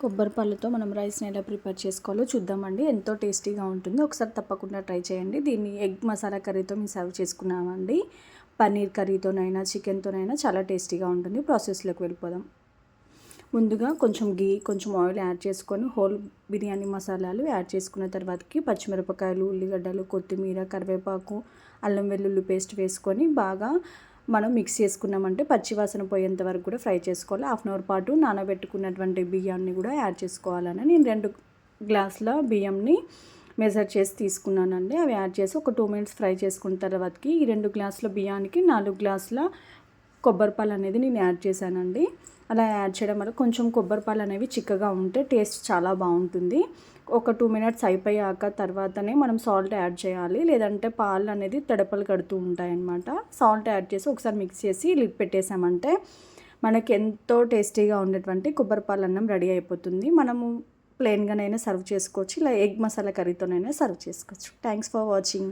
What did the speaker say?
కొబ్బరి పాలతో మనం రైస్ని ఎలా ప్రిపేర్ చేసుకోవాలో చూద్దామండి. ఎంతో టేస్టీగా ఉంటుంది. ఒకసారి తప్పకుండా ట్రై చేయండి. దీన్ని ఎగ్ మసాలా కర్రీతో మేము సర్వ్ చేసుకున్నామండి. పన్నీర్ కర్రీతోనైనా చికెన్తోనైనా చాలా టేస్టీగా ఉంటుంది. ప్రాసెస్లోకి వెళ్ళిపోదాం. ముందుగా కొంచెం గీ, కొంచెం ఆయిల్ యాడ్ చేసుకొని హోల్ బిర్యానీ మసాలాలు యాడ్ చేసుకున్న తర్వాతకి పచ్చిమిరపకాయలు, ఉల్లిగడ్డలు, కొత్తిమీర, కరివేపాకు, అల్లం వెల్లుల్లి పేస్ట్ వేసుకొని బాగా మనం మిక్స్ చేసుకున్నామంటే పచ్చివాసన పోయేంత వరకు కూడా ఫ్రై చేసుకోవాలి. హాఫ్ అన్ అవర్ పాటు నానబెట్టుకున్నటువంటి బియ్యాన్ని కూడా యాడ్ చేసుకోవాలని నేను 2 గ్లాసుల బియ్యంని మెజర్ చేసి తీసుకున్నానండి. అవి యాడ్ చేసి ఒక 2 మినిట్స్ ఫ్రై చేసుకున్న తర్వాతకి ఈ 2 గ్లాసుల బియ్యానికి 4 గ్లాసుల కొబ్బరిపాలు అనేది నేను యాడ్ చేశానండి. అలా యాడ్ చేయడం వల్ల కొంచెం కొబ్బరిపాలు అనేవి చిక్కగా ఉంటే టేస్ట్ చాలా బాగుంటుంది. ఒక 2 మినిట్స్ అయిపోయాక తర్వాతనే మనం సాల్ట్ యాడ్ చేయాలి. లేదంటే పాలు అనేది తడపలు కడుతూ ఉంటాయన్నమాట. సాల్ట్ యాడ్ చేసి ఒకసారి మిక్స్ చేసి లిడ్ పెట్టేసామంటే మనకి ఎంతో టేస్టీగా ఉండేటువంటి కొబ్బరిపాలు అన్నం రెడీ అయిపోతుంది. మనము ప్లెయిన్గానైనా సర్వ్ చేసుకోవచ్చు. ఇలా ఎగ్ మసాలా కర్రీతోనైనా సర్వ్ చేసుకోవచ్చు. Thanks for watching.